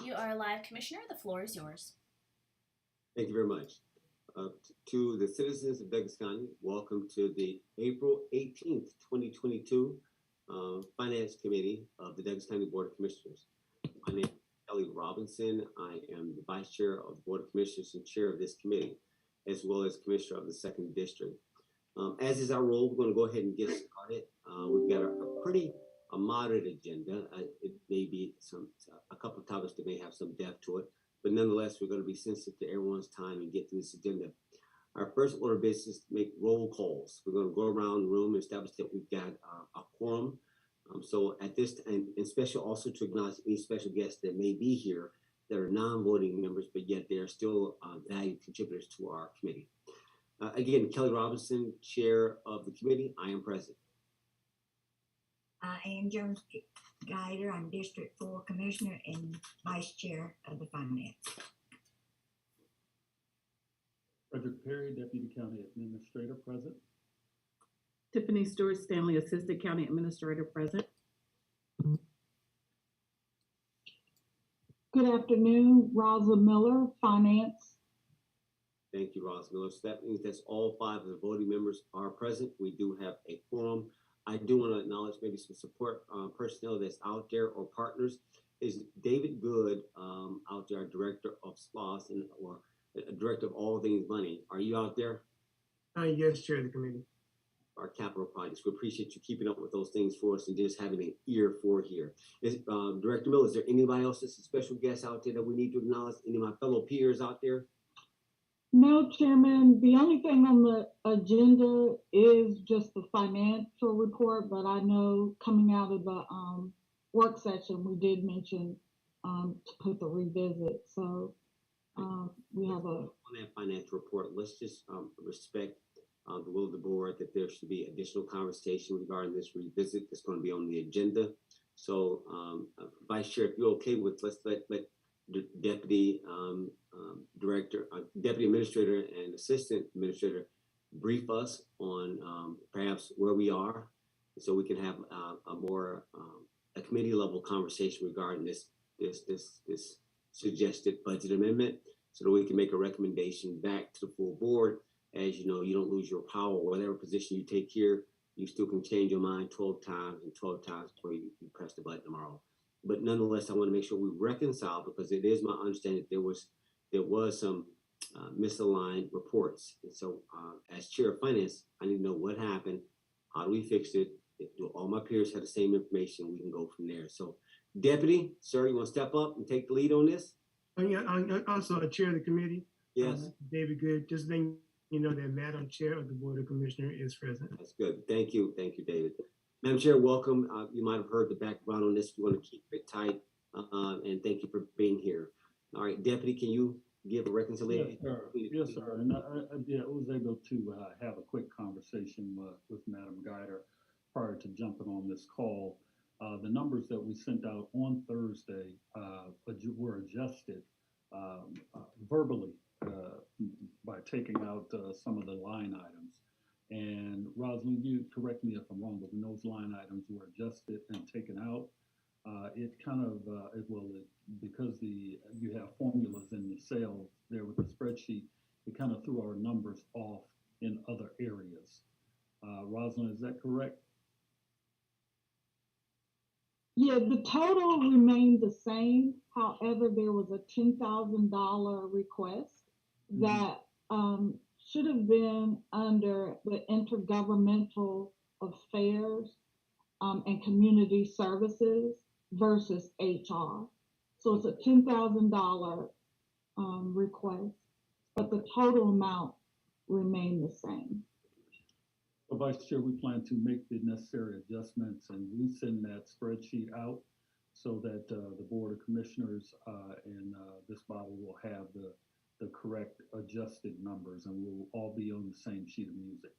You are live, Commissioner. The floor is yours. Thank you very much. To the citizens of Douglas County, welcome to the April 18th, 2022 Finance Committee of the Douglas County Board of Commissioners. My name is Kelly Robinson. I am the Vice Chair of the Board of Commissioners and Chair of this committee, as well as Commissioner of the 2nd District. As is our role, we're going to go ahead and get started. We've got a pretty moderate agenda. It may be a couple of topics that may have some depth to it, but nonetheless, we're going to be sensitive to everyone's time and get through this agenda. Our first order of business is to make roll calls. We're going to go around the room and establish that we've got a quorum. So at this time, and special also to acknowledge any special guests that may be here that are non-voting members, but yet they are still valued contributors to our committee. Again, Kelly Robinson, Chair of the committee. I am present. Ann Jones Guider, I'm District 4 Commissioner and Vice Chair of the Finance. Frederick Perry, Deputy County Administrator, present. Tiffany Stewart Stanley, Assistant County Administrator, present. Good afternoon, Rosa Miller, Finance. Thank you, Ross Miller. So that means that's all 5 of the voting members are present. We do have a quorum. I do want to acknowledge maybe some support personnel that's out there or partners. Is David Good out there, Director of SPOS or Director of all things money? Are you out there? Yes, Chair of the committee. Our capital projects. We appreciate you keeping up with those things for us and just having an ear for here. Director Miller, is there anybody else that's a special guest out there that we need to acknowledge? Any of my fellow peers out there? No, Chairman, the only thing on the agenda is just the financial report, but I know coming out of the work session, we did mention to put the revisit. So we have on that financial report, let's just respect the will of the board that there should be additional conversation regarding this revisit that's going to be on the agenda. So Vice Chair, if you're okay with, let's let the Deputy Director, Deputy Administrator and Assistant Administrator brief us on perhaps where we are, so we can have a committee level conversation regarding this suggested budget amendment, so that we can make a recommendation back to the full board. As you know, you don't lose your power. Whatever position you take here, you still can change your mind 12 times and 12 times before you press the button tomorrow. But nonetheless, I want to make sure we reconcile, because it is my understanding that there was some misaligned reports. And so as Chair of Finance, I need to know what happened. How do we fix it? Do all my peers have the same information? We can go from there. So Deputy, sir, you want to step up and take the lead on this? Yeah, I'm also a Chair of the committee. Yes. David Good, just letting you know that Madam Chair of the Board of Commissioners is present. That's good. Thank you. Thank you, David. Madam Chair, welcome. You might have heard the background on this. We want to keep it tight. And thank you for being here. All right, Deputy, can you give a reconciliation? Yes, sir. Yes, sir. And I was able to have a quick conversation with Madam Guider prior to jumping on this call. The numbers that we sent out on Thursday were adjusted verbally by taking out some of the line items. And Rosalind, you correct me if I'm wrong, but when those line items were adjusted and taken out, it kind of, because you have formulas in the cell there with the spreadsheet, it kind of threw our numbers off in other areas. Rosalind, is that correct? Yeah, the total remained the same. However, there was a $10,000 request that should have been under the intergovernmental affairs and community services versus HR. So it's a $10,000 request, but the total amount remained the same. Well, Vice Chair, we plan to make the necessary adjustments and resend that spreadsheet out so that the Board of Commissioners and this body will have the correct adjusted numbers, and we'll all be on the same sheet of music.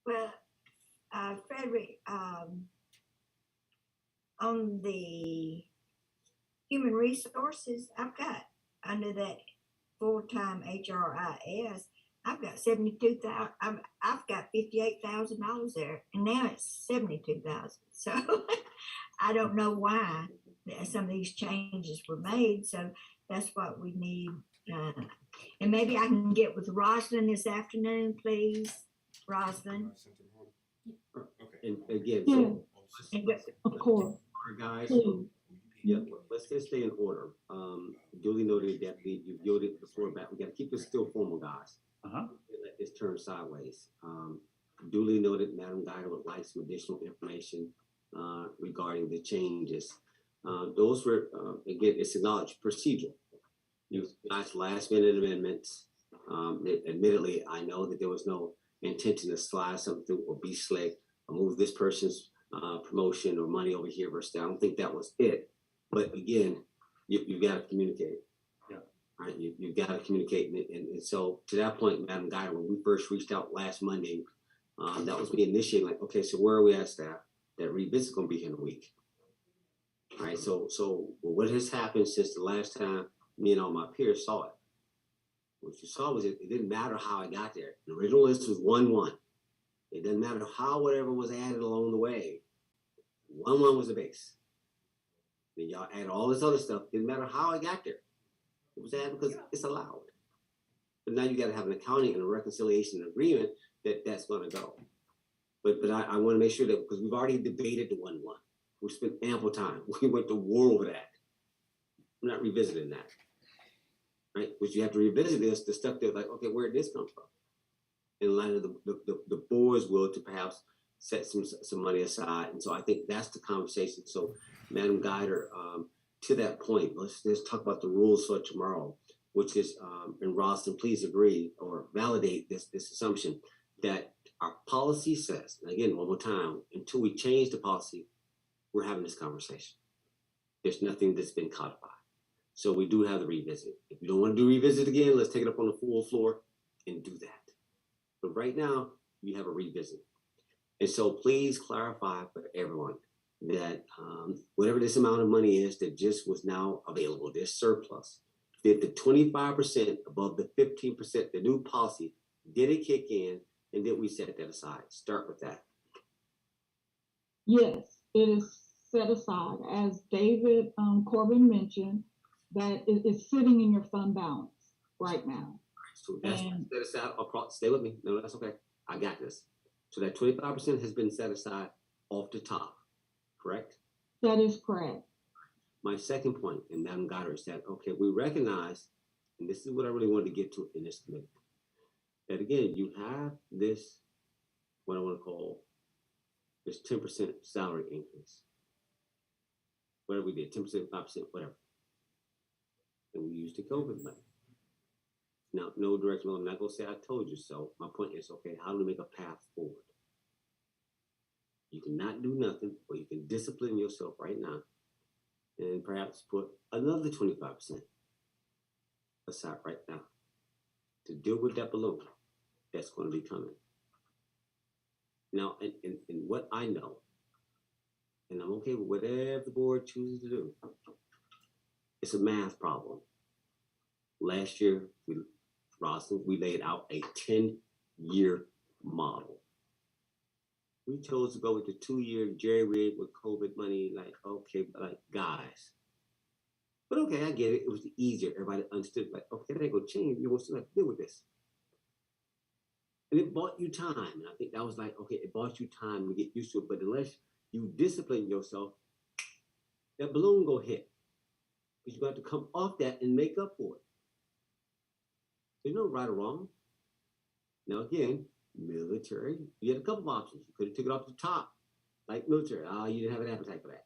Well, Frederick, on the human resources, I've got under that full-time HRIS, I've got 72,000. I've got $58,000 there, and now it's 72,000. So I don't know why some of these changes were made. So that's what we need. And maybe I can get with Roslyn this afternoon, please. Roslyn. And again, Yeah. so And go- Of course, guys, please. yeah, let's just stay in order. Duly noted that you yielded the floor back. We got to keep this still formal, guys. Uh-huh. Let this turn sideways. Duly noted, Madam Guider would like some additional information regarding the changes. Those were, again, it's acknowledged procedural. You guys last minute amendments. Admittedly, I know that there was no intention to slide something through or be slick or move this person's promotion or money over here versus there. I don't think that was it. But again, you've got to communicate. Yeah. Right? You've got to communicate. And so to that point, Madam Guider, when we first reached out last Monday, that was me initiating, like, okay, so where are we at, staff? That revisit is going to be here in a week. All right, so what has happened since the last time me and all my peers saw it? What you saw was it didn't matter how I got there. The original list was 1-1. It doesn't matter how whatever was added along the way. 1-1 was the base. Then y'all add all this other stuff. Didn't matter how I got there. It was added because it's allowed. But now you got to have an accounting and a reconciliation agreement that's going to go. But I want to make sure that, because we've already debated the 1-1. We spent ample time. We went to war over that. I'm not revisiting that. Right? But you have to revisit the stuff that's like, okay, where did this come from? In light of the board's will to perhaps set some money aside. And so I think that's the conversation. So, Madam Guider, to that point, let's talk about the rules for tomorrow, which is, and Ralston, please agree or validate this assumption that our policy says, and again, one more time, until we change the policy, we're having this conversation. There's nothing that's been codified. So we do have the revisit. If you don't want to do revisit again, let's take it up on the full floor and do that. But right now, you have a revisit. And so please clarify for everyone that whatever this amount of money is that just was now available, this surplus, did the 25% above the 15%, the new policy, did it kick in and did we set that aside? Start with that. Yes, it is set aside. As David Corbin mentioned, that it is sitting in your fund balance right now. So that's set aside across. Stay with me. No, that's okay. I got this. So that 25% has been set aside off the top, correct? That is correct. My second point, and Madam Guider, is that, okay, we recognize, and this is what I really wanted to get to in this committee, that again, you have this, what I want to call, this 10% salary increase. Whatever we did, 10%, 5%, whatever. And we used the COVID money. Now, no direction, I'm not going to say I told you so. My point is, okay, how do we make a path forward? You cannot do nothing, or you can discipline yourself right now and perhaps put another 25% aside right now to deal with that balloon that's going to be coming. Now, in what I know, and I'm okay with whatever the board chooses to do, it's a math problem. Last year, we laid out a 10-year model. We chose to go with the 2-year jerry rig with COVID money, like, okay, like, guys. But okay, I get it. It was easier. Everybody understood, like, okay, that ain't gonna change. You want to have to deal with this. And it bought you time. And I think that was like, okay, it bought you time to get used to it. But unless you discipline yourself, that balloon go hit. Because you got to come off that and make up for it. There's no right or wrong. Now, again, military, you had a couple of options. You could have took it off the top, like military. You didn't have an appetite for that.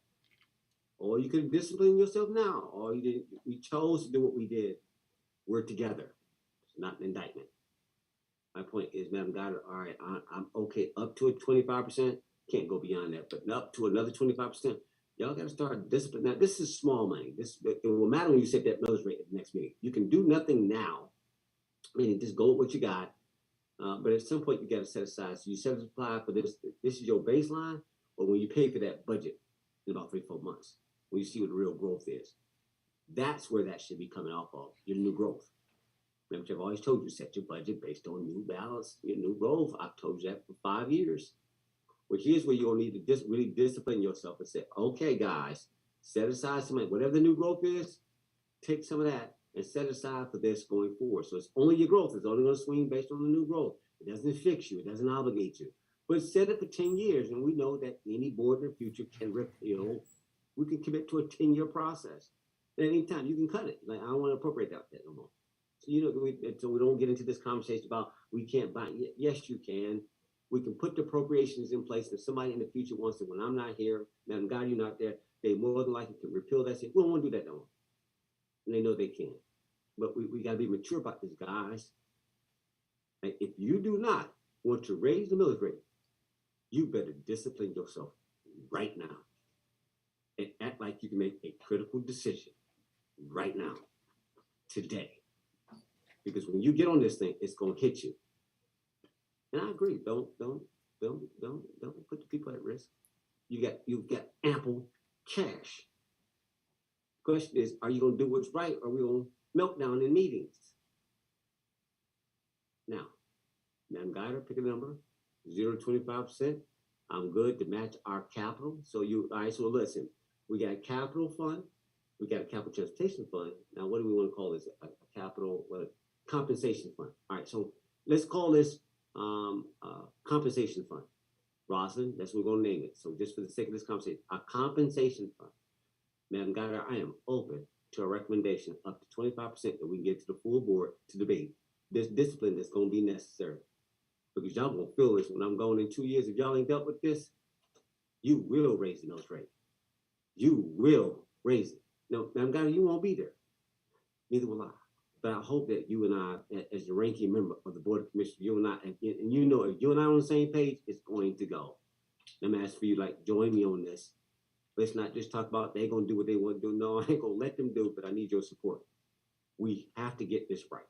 Or you could have disciplined yourself now. Or you didn't. We chose to do what we did. We're together. It's not an indictment. My point is, Madam Guider, all right, I'm okay up to a 25%. Can't go beyond that, but up to another 25%. Y'all got to start discipline. Now, this is small money. It will matter when you set that millage rate at the next meeting. You can do nothing now. Meaning, just go with what you got. But at some point, you got to set aside. So you set aside for this. This is your baseline, or when you pay for that budget in about 3-4 months, when you see what the real growth is, that's where that should be coming off of, your new growth. Remember, I've always told you, set your budget based on new balance, your new growth. I've told you that for 5 years. Well, here's where you'll need to really discipline yourself and say, okay, guys, set aside some money. Whatever the new growth is, take some of that and set aside for this going forward. So it's only your growth. It's only going to swing based on the new growth. It doesn't fix you. It doesn't obligate you. But set it for 10 years, and we know that any board in the future can repeal. We can commit to a 10-year process. At any time, you can cut it. Like, I don't want to appropriate that no more. So, so we don't get into this conversation about we can't buy. Yes, you can. We can put the appropriations in place. If somebody in the future wants to, when I'm not here, Madam God, you're not there, they more than likely can repeal that. Say, we don't want to do that no more. And they know they can. But we got to be mature about this, guys. Like, if you do not want to raise the millage rate, you better discipline yourself right now and act like you can make a critical decision right now, today. Because when you get on this thing, it's gonna hit you. And I agree. Don't put the people at risk. You've got ample cash. Question is, are you gonna do what's right, or are we gonna melt down in meetings? Now, Madam Guider, pick a number, 0 to 25%. I'm good to match our capital. So all right, so listen, we got a capital fund, we got a capital transportation fund. Now, what do we want to call this? A capital compensation fund. All right, so let's call this compensation fund. Rosalind, that's what we're going to name it. So just for the sake of this conversation, a compensation fund. Madam Guider, I am open to a recommendation up to 25% that we can get to the full board to debate this discipline that's going to be necessary. Because y'all gonna feel this when I'm going in 2 years. If y'all ain't dealt with this, you will raise the millage rate. You will raise it. No, Madam Guider, you won't be there. Neither will I. But I hope that you and I, as the ranking member of the Board of Commissioners, you and I, and you know, if you and I are on the same page, it's going to go. I'm asking for you, like, join me on this. Let's not just talk about they're gonna do what they want to do. No, I ain't gonna let them do, but I need your support. We have to get this right.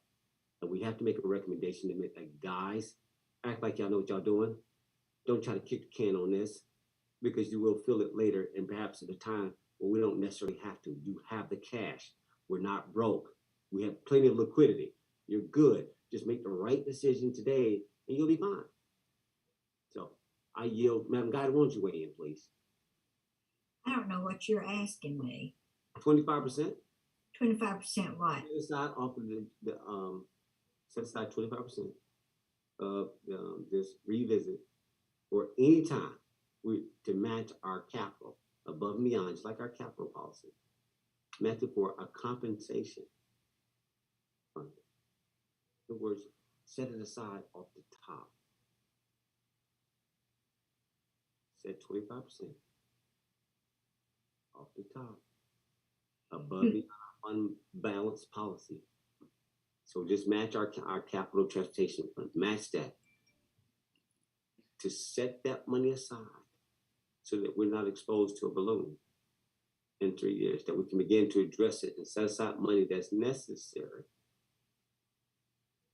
And we have to make a recommendation to make, like, guys, act like y'all know what y'all doing. Don't try to kick the can on this, because you will feel it later, and perhaps at a time when we don't necessarily have to. You have the cash. We're not broke. We have plenty of liquidity. You're good. Just make the right decision today and you'll be fine. So I yield. Madam Guider, won't you weigh in, please? I don't know what you're asking me. 25%? 25% what? Set aside off of set aside 25% of this revisit, or any time to match our capital above and beyond, just like our capital policy, match it for a compensation fund. In other words, set it aside off the top. Set 25% off the top, above and beyond unbalanced policy. So just match our capital transportation fund, match that, to set that money aside so that we're not exposed to a balloon in 3 years, that we can begin to address it and set aside money that's necessary.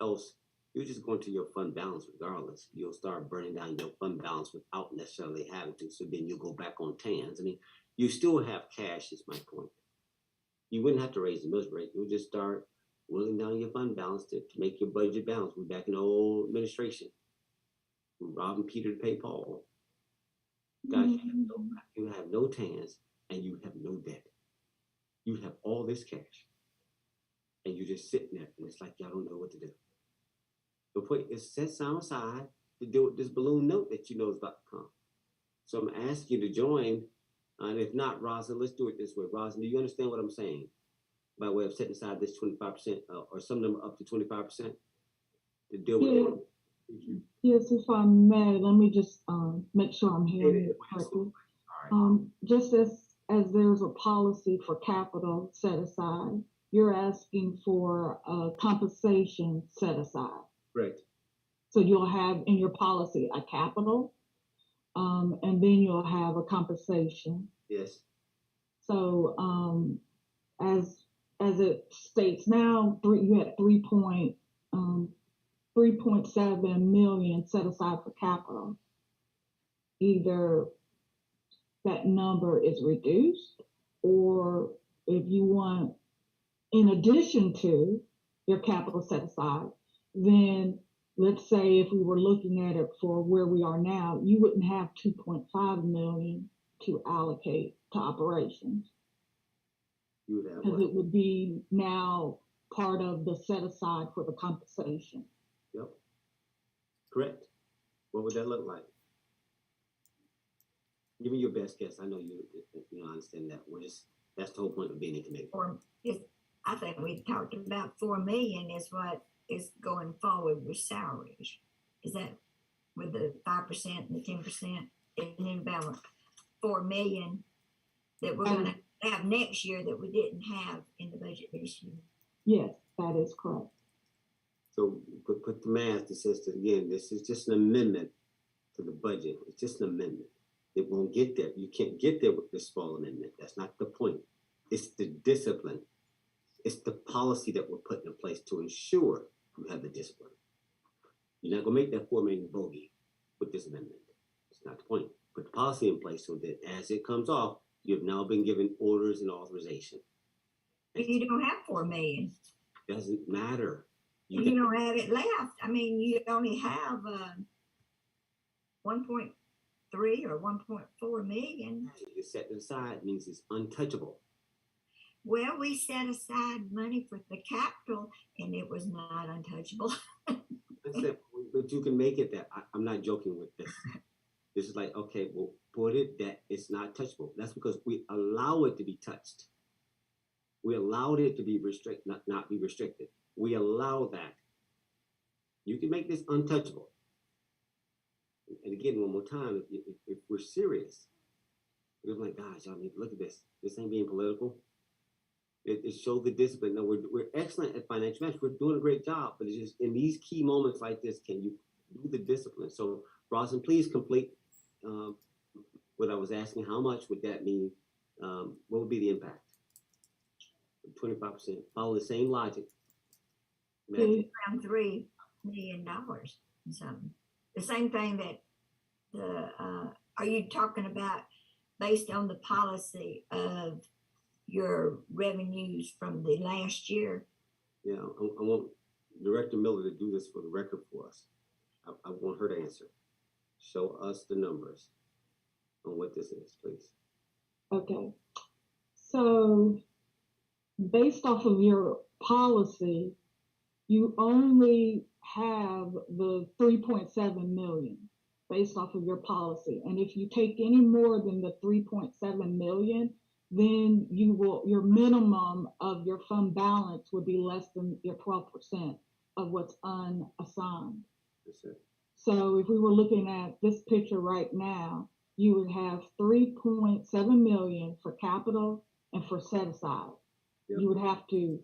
Else, you're just going to your fund balance regardless. You'll start burning down your fund balance without necessarily having to. So then you'll go back on TANs. I mean, you still have cash, is my point. You wouldn't have to raise the millage rate. You'll just start willing down your fund balance to make your budget balance. We're back in the old administration. We're robbing Peter to pay Paul. Guys, you have no TANs and you have no debt. You have all this cash. And you're just sitting there and it's like y'all don't know what to do. The point is set some aside to deal with this balloon note that you know is about to come. So I'm asking you to join. And if not, Rosalind, let's do it this way. Rosalind, do you understand what I'm saying? By way of setting aside this 25% or some number up to 25% to deal with it. Yes, if I may, let me just make sure I'm hearing it correctly. Just as there's a policy for capital set aside, you're asking for a compensation set aside. Right. So you'll have in your policy a capital, and then you'll have a compensation. Yes. So as it states now, you had 3.7 million set aside for capital. Either that number is reduced, or if you want, in addition to your capital set aside, then let's say if we were looking at it for where we are now, you wouldn't have 2.5 million to allocate to operations. You would have because what? it would be now part of the set aside for the compensation. Yep. Correct. What would that look like? Give me your best guess. I know you understand that. That's the whole point of being in committee. I think we talked about 4 million is what is going forward with salaries. Is that with the 5% and the 10%? And then about 4 million that we're gonna have next year that we didn't have in the budget this year. Yes, that is correct. So put the math that says that again, this is just an amendment to the budget. It's just an amendment. It won't get there. You can't get there with this small amendment. That's not the point. It's the discipline. It's the policy that we're putting in place to ensure you have the discipline. You're not gonna make that 4 million bogey with this amendment. It's not the point. Put the policy in place so that as it comes off, you've now been given orders and authorization. But you don't have 4 million. Doesn't matter. You don't have it left. I mean, you only have 1.3 or 1.4 million. You set it aside means it's untouchable. Well, we set aside money for the capital and it was not untouchable. That's it. But you can make it that. I'm not joking with this. This is like, okay, well, put it that it's not touchable. That's because we allow it to be touched. We allowed it to be restricted, not be restricted. We allow that. You can make this untouchable. And again, one more time, if we're serious, we're like, gosh, I mean, look at this. This ain't being political. It shows the discipline. No, we're excellent at financial management. We're doing a great job, but it's just in these key moments like this, can you do the discipline? So, Roslyn, please complete what I was asking. How much would that mean? What would be the impact? 25%. Follow the same logic. Around $3 million or something. The same thing that are you talking about based on the policy of your revenues from the last year? Yeah, I want Director Miller to do this for the record for us. I want her to answer. Show us the numbers on what this is, please. Okay. So based off of your policy, you only have the 3.7 million based off of your policy. And if you take any more than the 3.7 million, then your minimum of your fund balance would be less than your 12% of what's unassigned. That's it. So if we were looking at this picture right now, you would have 3.7 million for capital and for set aside. Yep. You would have to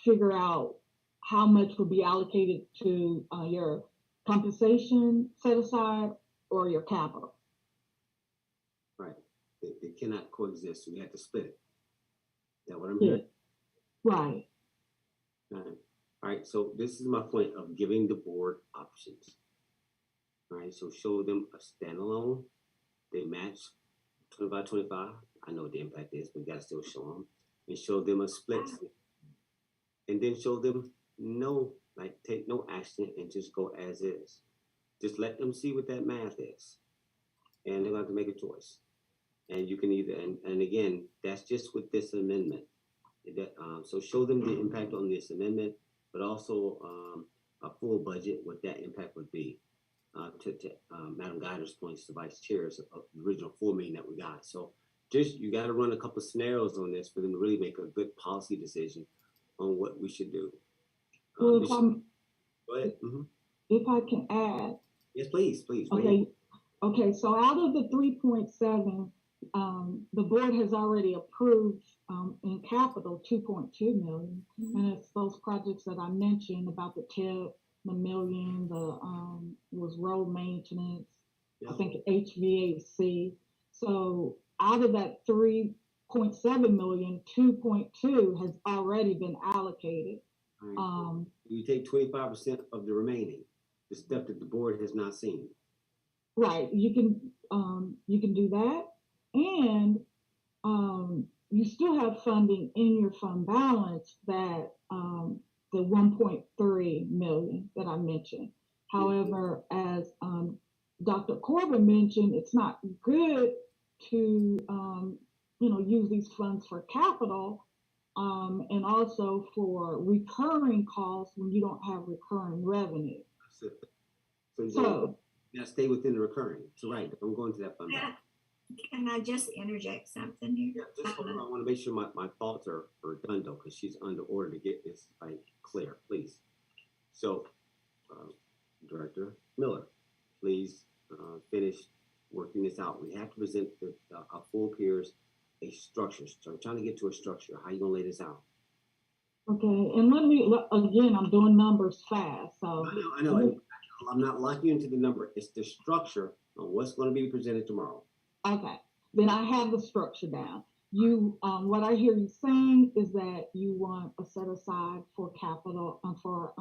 figure out how much would be allocated to your compensation set aside or your capital. Right. They cannot coexist. So we have to split it. Is that what I'm hearing? Right. All right. So this is my point of giving the board options. All right. So show them a standalone. They match 25-25. I know what the impact is, but you gotta still show them. And show them a split. And then show them take no action and just go as is. Just let them see what that math is. And they're going to have to make a choice. And you can either, and again, that's just with this amendment. So show them the impact on this amendment, but also a full budget, what that impact would be. To Madam Guider's points, the vice chairs of the original 4 million that we got. So just, you got to run a couple of scenarios on this for them to really make a good policy decision on what we should do. Well, go ahead. Mm-hmm. If I can add. Yes, please. Okay. So out of the 3.7, the board has already approved in capital 2.2 million, and it's those projects that I mentioned about the TIP, the million, was road maintenance, I think HVAC. So out of that 3.7 million, 2.2 has already been allocated. Right. You take 25% of the remaining, the stuff that the board has not seen. Right. You can do that, and you still have funding in your fund balance that the 1.3 million that I mentioned. However, as Dr. Corbin mentioned, it's not good to use these funds for capital, and also for recurring costs when you don't have recurring revenue. So, so So, you gotta stay within the recurring. So right, I'm going to that fund. Yeah, can I just interject something here? Yeah, just hold on. I want to make sure my thoughts are done though, because she's under order to get this clear, please. So, Director Miller, please finish working this out. We have to present our full peers a structure. So I'm trying to get to a structure. How you gonna lay this out? okay, and again, I'm doing numbers fast, so. I know. I'm not locking you into the number. It's the structure on what's going to be presented tomorrow. Okay, then I have the structure down. What I hear you saying is that you want a set aside for capital and for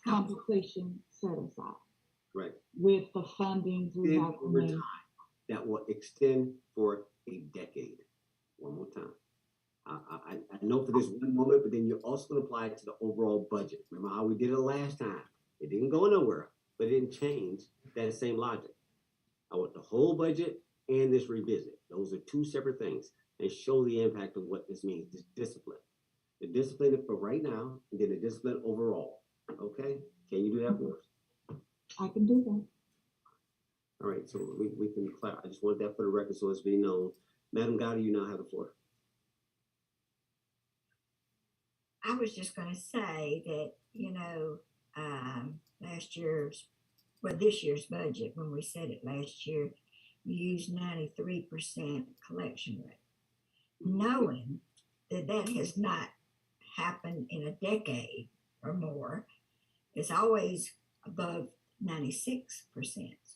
compensation set aside Right. with the fundings we Then have over made. time, that will extend for a decade. One more time. I know for this one moment, but then you're also going to apply it to the overall budget. Remember how we did it last time? It didn't go nowhere, but it didn't change that same logic. I want the whole budget and this revisit. Those are two separate things, and show the impact of what this means. This discipline, the discipline for right now, and then the discipline overall. Okay, can you do that for us? I can do that. All right, so we can clarify. I just want that for the record so it's being known. Madam Gotti, you now have the floor. I was just going to say that, this year's budget, when we said it last year, you used 93% collection rate, knowing that that has not happened in a decade or more. It's always above 96%.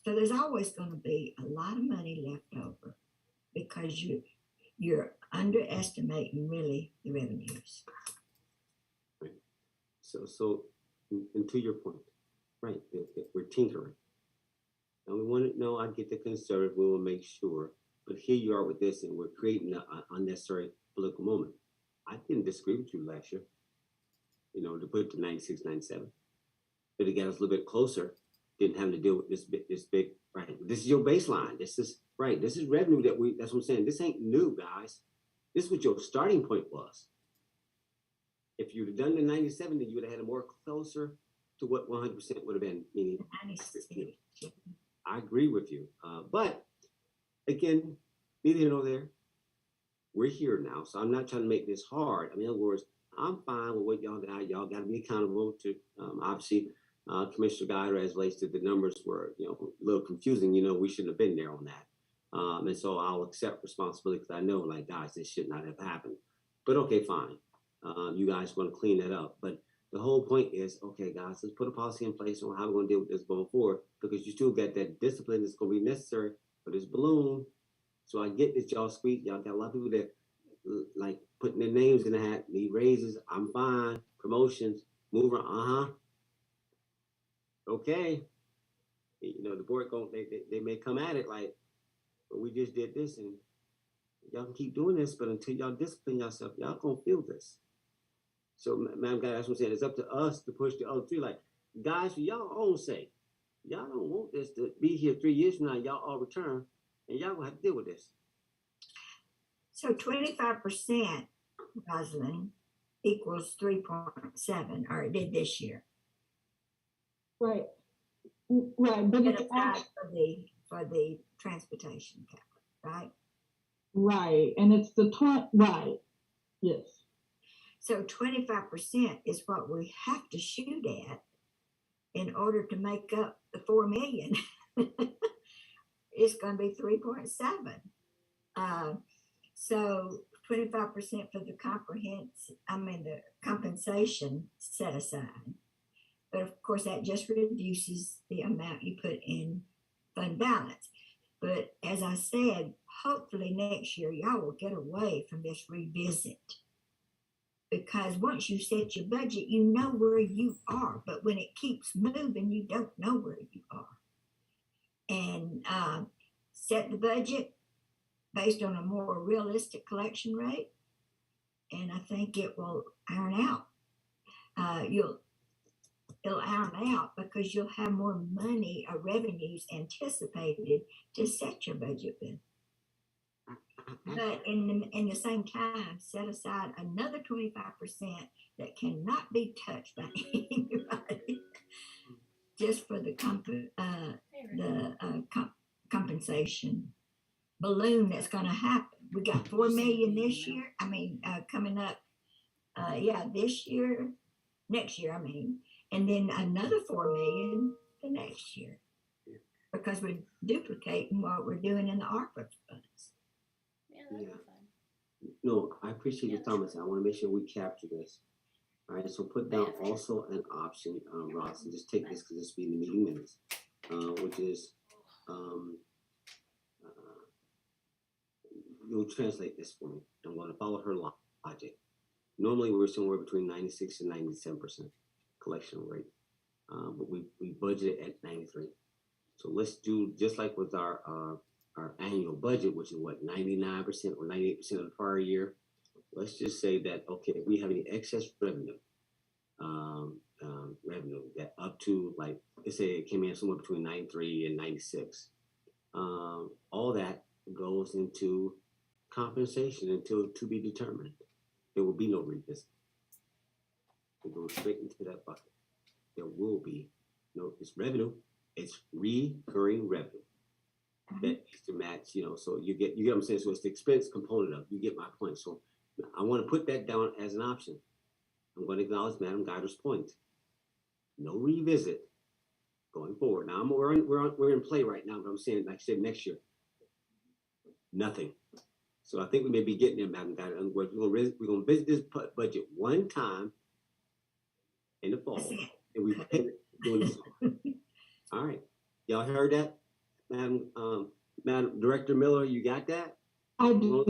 So there's always going to be a lot of money left over because you're underestimating really the revenues. So, and to your point, right? We're tinkering, and we want to know. I get the conservative. We will make sure, but here you are with this, and we're creating an unnecessary political moment. I didn't disagree with you last year. To put it to 96, 97, but it got us a little bit closer. Didn't have to deal with this big. Right. This is your baseline. This is right. This is revenue that's what I'm saying. This ain't new, guys. This is what your starting point was. If you'd have done the 97, then you would have had a more closer to what 100% would have been. Meaning, 96. I agree with you. But again, neither here nor there. We're here now, so I'm not trying to make this hard. I mean, in other words, I'm fine with what y'all got. Y'all got to be accountable to. Obviously, Commissioner Guider, as relates to the numbers, were a little confusing. We shouldn't have been there on that. And so I'll accept responsibility because I know, like, guys, this should not have happened. But okay, fine. You guys want to clean that up. But the whole point is, okay, guys, let's put a policy in place on how we're going to deal with this going forward, because you still got that discipline that's going to be necessary for this balloon. So I get that y'all squeak. Y'all got a lot of people that like putting their names in the hat, need raises. I'm fine. Promotions, move around. Okay. The board they may come at it like, but we just did this and y'all can keep doing this, but until y'all discipline yourself, y'all gonna feel this. So, Madam Guy, that's what I'm saying. It's up to us to push the other three. Like, guys, for y'all own sake, y'all don't want this to be here 3 years from now. Y'all all return, and y'all gonna have to deal with this. So 25%, Rosalind, equals 3.7, or it did this year. Right. Right, but Set it's aside for the transportation capital, right? right, and it's right. Yes. So 25% is what we have to shoot at in order to make up the 4 million. It's going to be 3.7. So 25% for the the compensation set aside. But of course, that just reduces the amount you put in fund balance. But as I said, hopefully next year, y'all will get away from this revisit. Because once you set your budget, you know where you are. But when it keeps moving, you don't know where you are. And set the budget based on a more realistic collection rate. And I think it will iron out. It'll iron out because you'll have more money or revenues anticipated to set your budget with. But in the same time, set aside another 25% that cannot be touched by anybody, just for the compensation balloon that's going to happen. We got 4 million this year. I mean, coming up. This year, next year. I mean, and then another 4 million the next year, because we're duplicating what we're doing in the ARPA funds. Yeah, that'd Yeah. be fun. No, I appreciate your comments. I want to make sure we capture this. All right, so put down also an option, Ross, and just take this because it's be in the meeting minutes, which is, you'll translate this for me. I'm going to follow her logic. Normally, we're somewhere between 96 and 97% collection rate, but we budgeted at 93. So let's do just like with our annual budget, which is what 99% or 98% of the prior year. Let's just say that okay, if we have any excess revenue, that up to like let's say it came in somewhere between 93 and 96, all that goes into compensation until to be determined. There will be no revisit. It goes straight into that bucket. There will be no, it's revenue. It's recurring revenue that needs to match, so you get what I'm saying? So it's the expense component of, you get my point. So I want to put that down as an option. I'm going to acknowledge Madam Guyder's point. No revisit going forward. Now we're in play right now, but I'm saying, like I said, next year, nothing. So I think we may be getting there, Madam Guyder. We're going to visit this budget one time in the fall, and we doing this. All right, y'all heard that, Madam Director Miller? You got that? I do.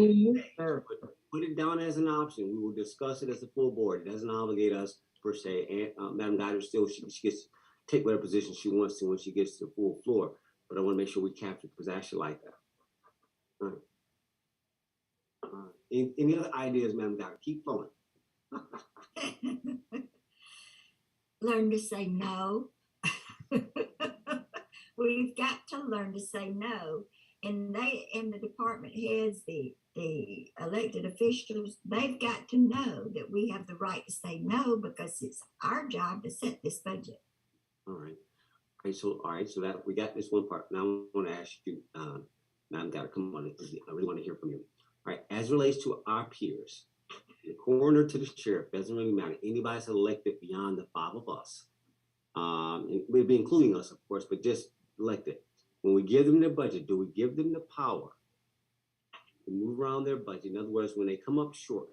Put it down as an option. We will discuss it as a full board. It doesn't obligate us per se. And Madam Guyder still she gets take whatever position she wants to when she gets to the full floor. But I want to make sure we capture it because I actually like that. All right. Any other ideas, Madam Guyder? Keep flowing. Learn to say no. We've got to learn to say no. And the department heads, the elected officials, they've got to know that we have the right to say no because it's our job to set this budget. All right. All right. So that we got this one part. Now I want to ask you, Madam Guyder, come on. I really want to hear from you. All right. As relates to our peers, the coroner to the sheriff, doesn't really matter. Anybody's elected beyond the 5 of us. And we'd be including us, of course, but just elected. When we give them their budget, do we give them the power to move around their budget? In other words, when they come up short,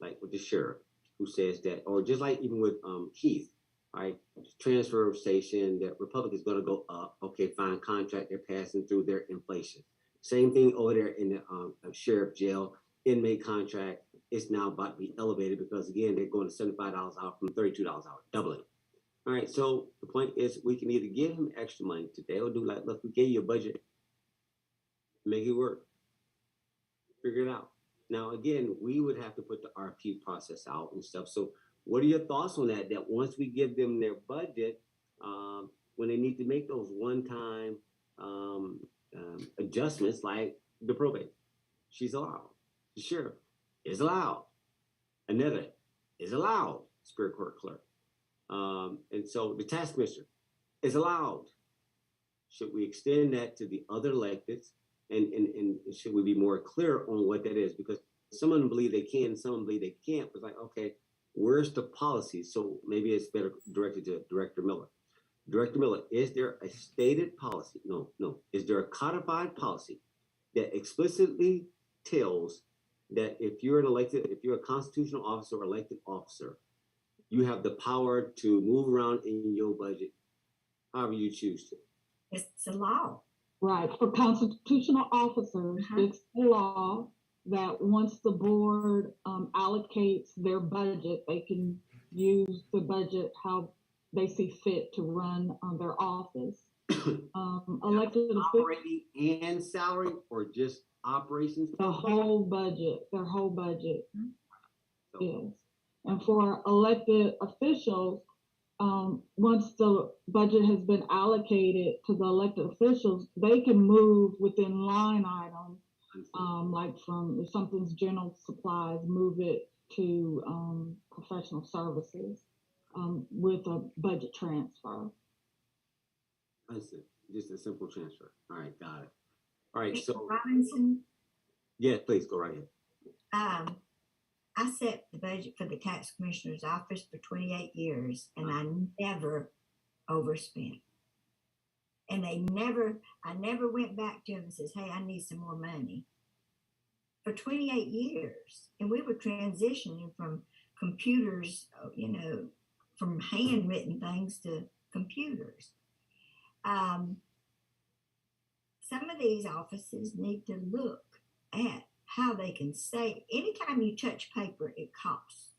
like with the sheriff, who says that, or just like even with Keith, right? Transfer station, that Republic is going to go up. Okay, fine, contract, they're passing through their inflation. Same thing over there in the sheriff jail, inmate contract. It's now about to be elevated because, again, they're going to $75 out from $32 out, doubling. All right, so the point is we can either give him extra money today or do like, look, we gave you a budget, make it work, figure it out. Now, again, we would have to put the RP process out and stuff. So what are your thoughts on that? That once we give them their budget, when they need to make those one-time adjustments like the probate, she's allowed. The sheriff is allowed. Another is allowed, Superior Court clerk. And so the tax commissioner is allowed. Should we extend that to the other electeds? And should we be more clear on what that is? Because some of them believe they can, some of them believe they can't. It's like, okay, where's the policy? So maybe it's better directed to Director Miller. Director Miller, is there a stated policy? No. Is there a codified policy that explicitly tells that if you're a constitutional officer or elected officer, you have the power to move around in your budget however you choose to? It's a law. Right. For constitutional officers, it's the law that once the board allocates their budget, they can use the budget how they see fit to run their office. Elected operating and salary, or just operations? The whole budget, their whole budget. So, Yes. And for elected officials, once the budget has been allocated to the elected officials, they can move within line items like from if something's general supplies, move it to professional services with a budget transfer. I see. Just a simple transfer. All right, got it. All right, Mr. so Robinson, yeah, please go right ahead. I set the budget for the tax commissioner's office for 28 years and I never overspent. And I never went back to them and says, hey, I need some more money. For 28 years. And we were transitioning from computers, from handwritten things to computers. Some of these offices need to look at how they can save. Anytime you touch paper, it costs.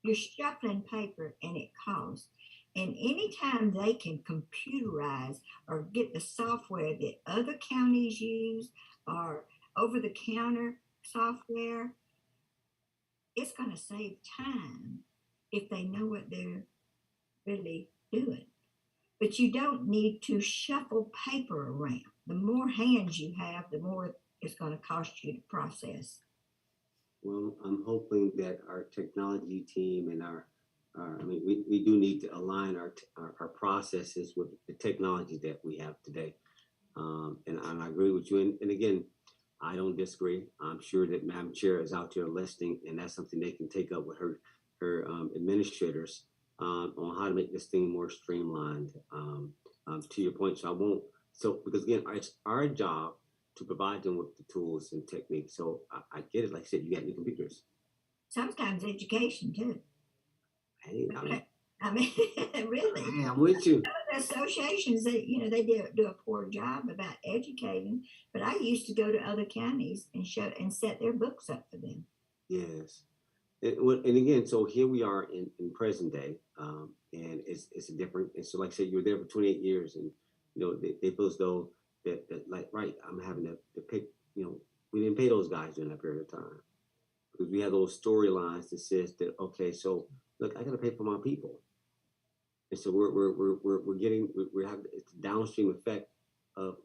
You're shuffling paper and it costs. And anytime they can computerize or get the software that other counties use or over the counter software, it's going to save time if they know what they're really doing. But you don't need to shuffle paper around. The more hands you have, the more it's going to cost you to process. Well, I'm hoping that our technology team and we do need to align our processes with the technology that we have today. And I agree with you. And again, I don't disagree. I'm sure that Madam Chair is out there listening, and that's something they can take up with her administrators on how to make this thing more streamlined. To your point, so I won't. So because again, it's our job to provide them with the tools and techniques. So I get it. Like I said, you got new computers. Sometimes education too. Hey, I mean, really. Hey, I'm with you. The associations that they do a poor job about educating, but I used to go to other counties and set their books up for them. Yes, and again, so here we are in present day, and it's a different. And so, like I said, you were there for 28 years, and they feel as though that like right, I'm having to pick. We didn't pay those guys during that period of time because we had those storylines that says that okay, so look, I got to pay for my people. And so we're having it's a downstream effect of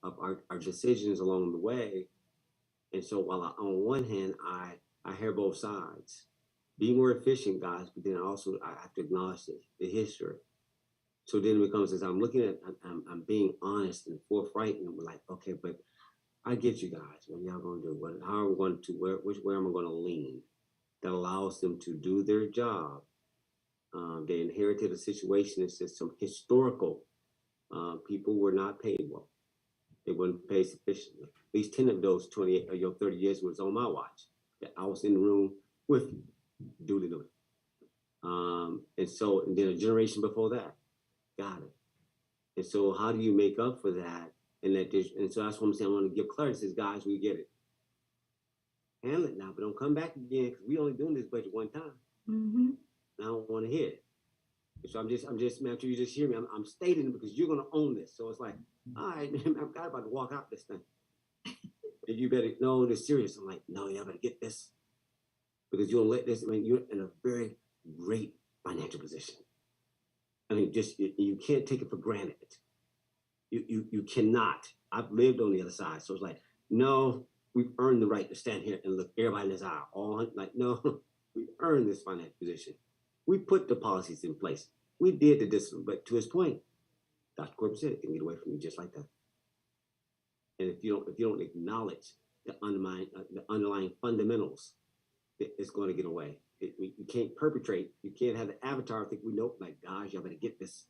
our decisions along the way. And so while on one hand, I hear both sides. Be more efficient, guys, but then also I have to acknowledge the history. So then it becomes as I'm looking at, I'm being honest and forthright, and we're like, okay, but I get you guys. What y'all gonna do? How are we going to which way am I going to lean that allows them to do their job? They inherited a situation that says some historical people were not paid well. They weren't paid sufficiently. At least 10 of those 28 or 30 years was on my watch. That I was in the room with you, duly noted. And then a generation before that, got it. And so how do you make up for that? And so that's what I'm saying. I want to give clarity. Says, guys, we get it. Handle it now, but don't come back again because we only doing this budget one time. Mm-hmm. I don't want to hear it. So I'm just, man, you just hear me. I'm stating it because you're going to own this. So it's like, all right, man, I'm about to walk out this thing. And you better know this serious. I'm like, no, y'all better get this because you don't let this. I mean, you're in a very great financial position. I mean, just you can't take it for granted. You cannot. I've lived on the other side, so it's like, no, we've earned the right to stand here and look everybody in his eye. All like, no, we've earned this financial position. We put the policies in place. We did the discipline, but to his point, Dr. Corbett said it can get away from you just like that. And if you don't acknowledge the underlying fundamentals, it's going to get away. You can't perpetrate. You can't have the avatar think we know. Like, gosh, y'all better get this.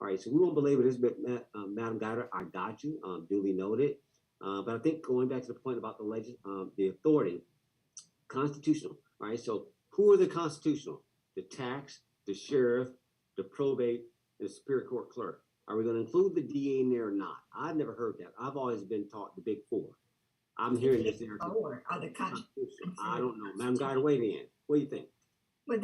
All right, so we won't belabor this, but Madam Guider, I got you, duly noted. But I think going back to the point about the authority, constitutional. All right, so who are the constitutional? The tax, the sheriff, the probate, and the Superior Court clerk. Are we going to include the DA in there or not? I've never heard that. I've always been taught the big four. I'm hearing this there. Or the Constitution. I don't know. Madam Guider, weigh in. What do you think? Well,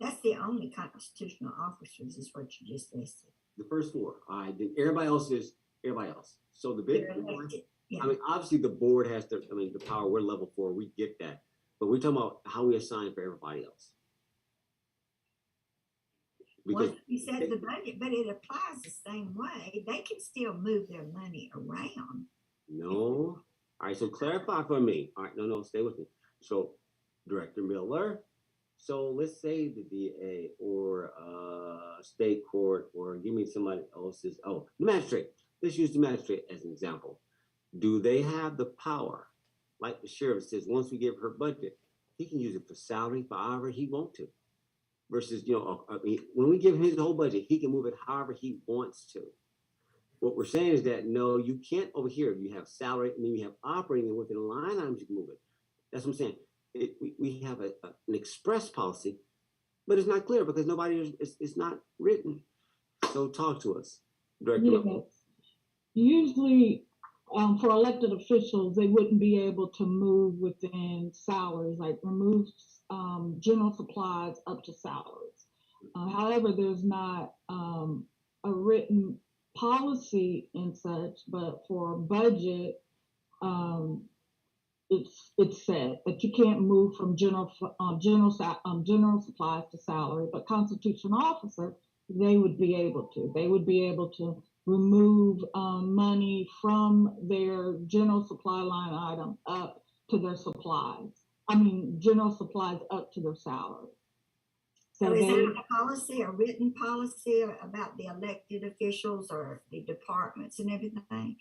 that's the only constitutional officers is what you just listed. The first four. All right. Then everybody else is everybody else. So the big four. Yeah. I mean, obviously the board has the power. We're level 4. We get that. But we're talking about how we assign for everybody else. Because well, you said the budget, but it applies the same way. They can still move their money around. No, All right, so clarify for me. All right, no, stay with me. So, Director Miller, so let's say the DA or state court, or give me somebody else's, the magistrate. Let's use the magistrate as an example. Do they have the power, like the sheriff says, once we give her budget, he can use it for salary for however he wants to? Versus, I mean, when we give him his whole budget, he can move it however he wants to. What we're saying is that no, you can't over here. You have salary, and then you have operating, and within the line items you can move it. That's what I'm saying. We have an express policy, but it's not clear because it's not written. So talk to us, Director. Yes. Usually, for elected officials, they wouldn't be able to move within salaries, like remove general supplies up to salaries. However, there's not a written policy and such, but for budget, it's said that you can't move from general supplies to salary, but constitutional officer, they would be able to. They would be able to remove money from their general supply line item up to their supplies. I mean, general supplies up to their salary. So is that a policy, a written policy about the elected officials or the departments and everything?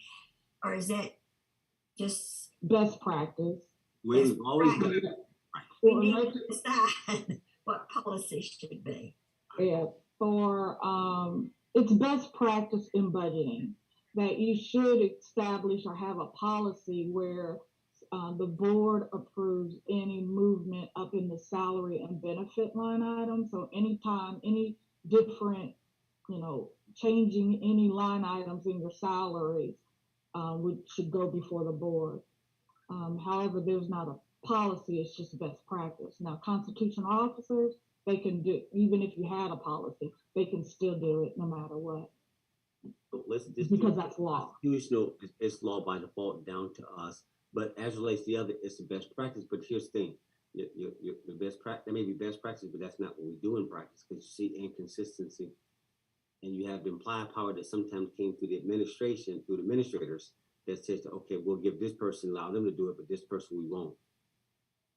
Or is that just best practice? We've always we need to decide what policy should be. Yeah, for it's best practice in budgeting that you should establish or have a policy where the board approves any movement up in the salary and benefit line item. So anytime any different, changing any line items in your salaries should go before the board. However, there's not a policy, it's just best practice. Now, constitutional officers, they can do, even if you had a policy, they can still do it no matter what. Because that's law. Constitutional is law by default down to us. But as relates to the other, it's the best practice. But here's the thing, the best practice, there may be best practice, but that's not what we do in practice, because you see inconsistency. And you have the implied power that sometimes came through the administration, through the administrators, that says, okay, we'll give this person, allow them to do it, but this person we won't.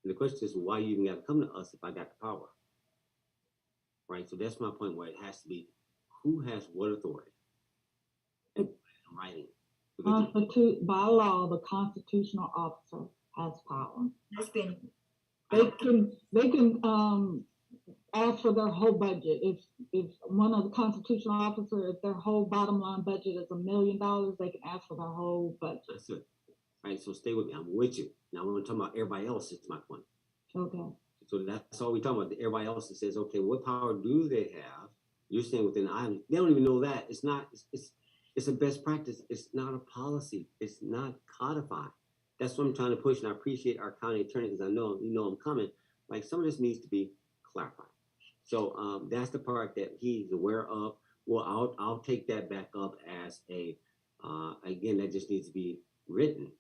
And the question is, why you even got to come to us if I got the power? Right? So that's my point, where it has to be, who has what authority? And writing. By law, the constitutional officer has power. That's been. They can ask for their whole budget. If one of the constitutional officers, if their whole bottom line budget is $1 million, they can ask for their whole budget. That's it. All right, so stay with me. I'm with you. Now we're talking about everybody else. It's my point. Okay. So that's all we're talking about. Everybody else that says, okay, what power do they have? You're saying within the island. They don't even know that. It's not. It's a best practice. It's not a policy. It's not codified. That's what I'm trying to push, and I appreciate our county attorney, because I know I'm coming. Like, some of this needs to be clarified. So that's the part that he's aware of. Well, I'll take that back up as a again, that just needs to be written.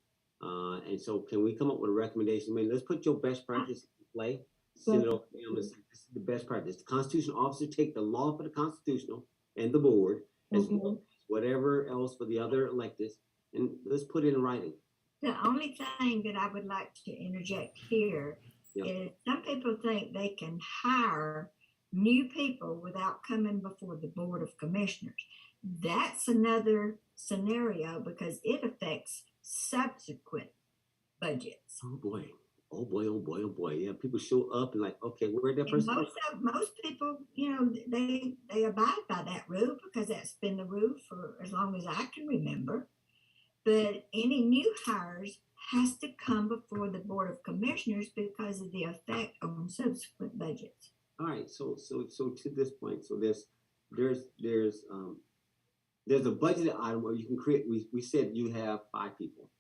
And so, can we come up with a recommendation? I mean, let's put your best practice in play. Send it over to them. This is the best practice. The constitutional officer take the law for the constitutional and the board, as well as whatever else for the other electeds, and let's put it in writing. The only thing that I would like to interject here is some people think they can hire new people without coming before the Board of Commissioners. That's another scenario because it affects subsequent budgets. Oh boy. Oh boy, oh boy, oh boy. Yeah, people show up and like, okay, where'd that person? Most people, they abide by that rule because that's been the rule for as long as I can remember. But any new hires has to come before the Board of Commissioners because of the effect on subsequent budgets. All right, so to this point, so there's a budgeted item where you can create. We said you have 5 people,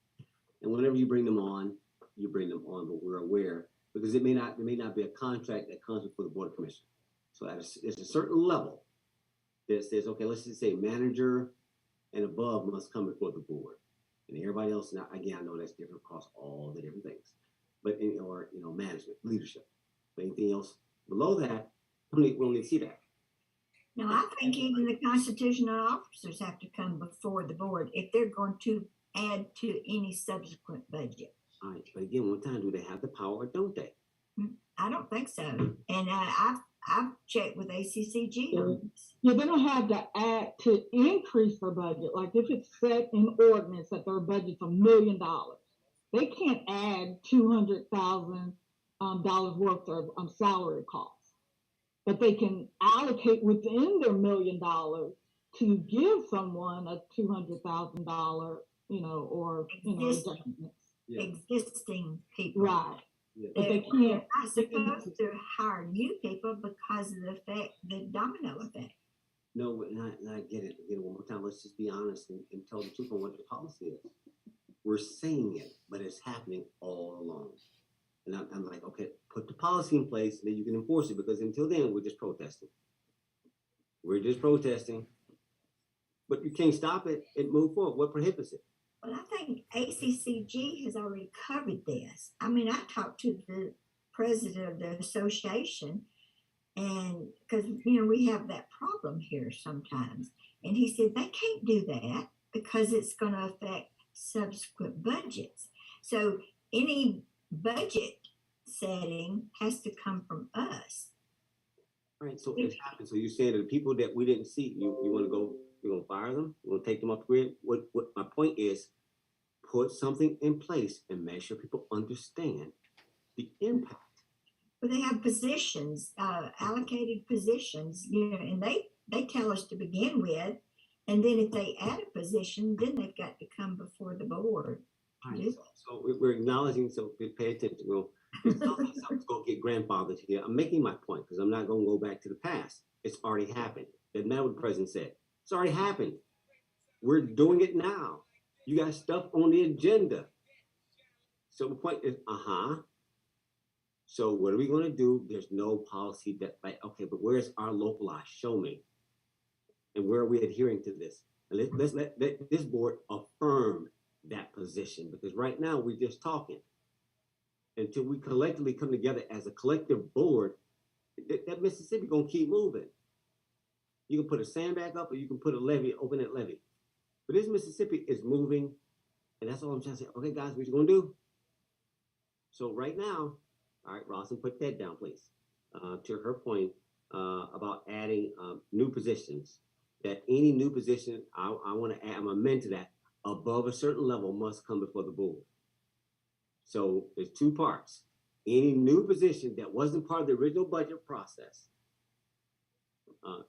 and whenever you bring them on, but we're aware because there may not be a contract that comes before the Board of Commissioners. So there's a certain level that says, okay, let's just say manager and above must come before the board. And everybody else, now again, I know that's different across all the different things, but management, leadership. But anything else below that, we don't need to see that. Now, I think even the constitutional officers have to come before the board if they're going to add to any subsequent budget. All right, but again, one time, do they have the power or don't they? I don't think so. And I've checked with ACCG on this. Yeah, they don't have the act to increase their budget. Like if it's set in ordinance that their budget's $1 million, they can't add $200,000 worth of salary costs. But they can allocate within their $1 million to give someone a $200,000, or adjustments. Yeah. Existing people. Right. Yeah. But they They're can't. not supposed to hire new people because of the domino effect. No, and I get it. Again, one more time, let's just be honest and tell the truth on what the policy is. We're saying it, but it's happening all along. And I'm like, okay, put the policy in place, and then you can enforce it, because until then, we're just protesting. We're just protesting. But you can't stop it and move forward. What prohibits it? Well, I think ACCG has already covered this. I mean, I talked to the president of the association, and because, we have that problem here sometimes. And he said they can't do that because it's going to affect subsequent budgets. So any budget setting has to come from us. All right, so it's happened. So you're saying that the people that we didn't see, you want to go, you're going to fire them? You're going to take them off the grid? What my point is, put something in place and make sure people understand the impact. But they have positions, allocated positions, and they tell us to begin with, and then if they add a position, then they've got to come before the board. Right. So we're acknowledging, so pay attention. Something's going to get grandfathered here. I'm making my point because I'm not going to go back to the past. It's already happened. Doesn't matter what the president said. It's already happened. We're doing it now. You got stuff on the agenda. So the point is, so what are we going to do? There's no policy that, okay, but where's our localized? Show me. And where are we adhering to this? And let's let this board affirm that position, because right now we're just talking. Until we collectively come together as a collective board, that Mississippi gonna keep moving. You can put a sandbag up, or you can put a levee, open that levee. But this Mississippi is moving, and that's all I'm trying to say. Okay, guys, what you gonna do? So right now, all right, Rawson, put that down, please. To her point about adding new positions, that any new position I want to add, I'm amend to that, above a certain level must come before the board. So there's two parts. Any new position that wasn't part of the original budget process,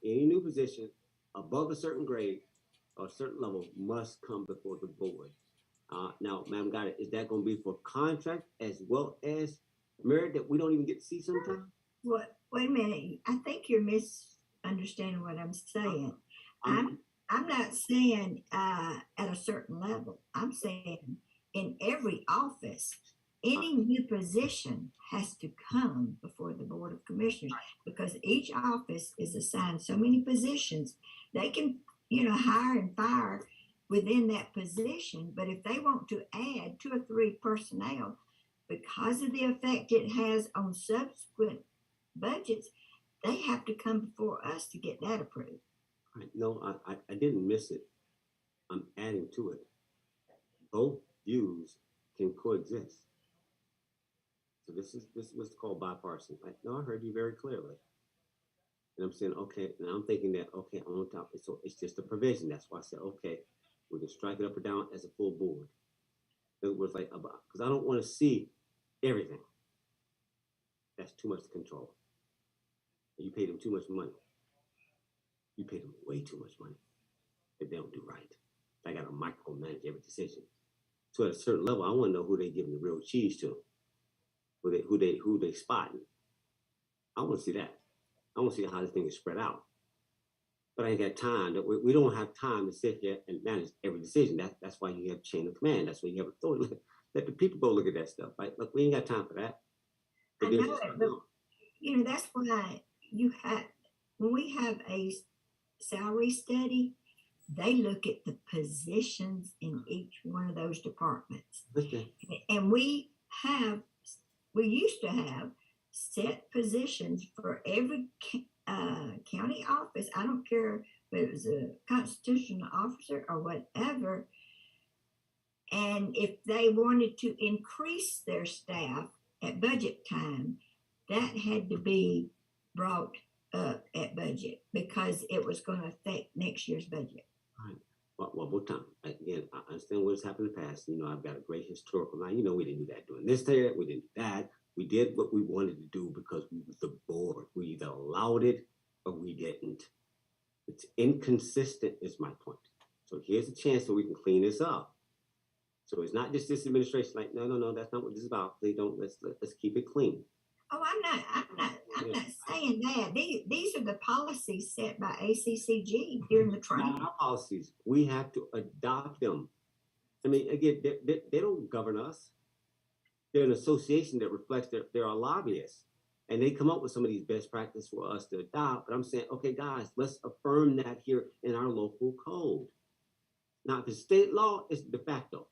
any new position above a certain grade or a certain level must come before the board. Now, Madam Guida, is that going to be for contract as well as merit that we don't even get to see sometimes? What? Wait a minute. I think you're misunderstanding what I'm saying. I'm not saying at a certain level. I'm saying in every office, any new position has to come before the Board of Commissioners, because each office is assigned so many positions. They can, hire and fire within that position, but if they want to add 2 or 3 personnel, because of the effect it has on subsequent budgets, they have to come before us to get that approved. No, I didn't miss it. I'm adding to it. Both views can coexist. So this is what's called bipartisan. No, I heard you very clearly. And I'm saying, okay, and I'm thinking that, okay, on top, so it's just a provision. That's why I said, okay, we can strike it up or down as a full board. It was like, because I don't want to see everything. That's too much to control. You pay them too much money. You pay them way too much money if they don't do right. I got to micromanage every decision. So at a certain level, I want to know who they giving the real cheese to, who they spotting. I want to see that. I want to see how this thing is spread out. But I ain't got time. We don't have time to sit here and manage every decision. That's why you have chain of command. That's why you have authority. Let the people go look at that stuff. Right? Look, we ain't got time for that. I know it, but that's why when we have a salary study, they look at the positions in each one of those departments. Okay. And we used to have set positions for every county office. I don't care if it was a constitutional officer or whatever. And if they wanted to increase their staff at budget time, that had to be brought up at budget because it was going to affect next year's budget. Well, what time? Again, I understand what has happened in the past. You know, I've got a great historical line. You know, we didn't do that during this year. We didn't do that. We did what we wanted to do because we was the board. We either allowed it or we didn't. It's inconsistent is my point. So here's a chance so we can clean this up. So it's not just this administration like, no, that's not what this is about. Please don't, let's keep it clean. Oh, I'm not saying that. These are the policies set by ACCG during the training. Not our policies. We have to adopt them. I mean, again, they don't govern us. They're an association that reflects they're our lobbyists. And they come up with some of these best practices for us to adopt. But I'm saying, okay, guys, let's affirm that here in our local code. Now, if it's state law, it's de facto.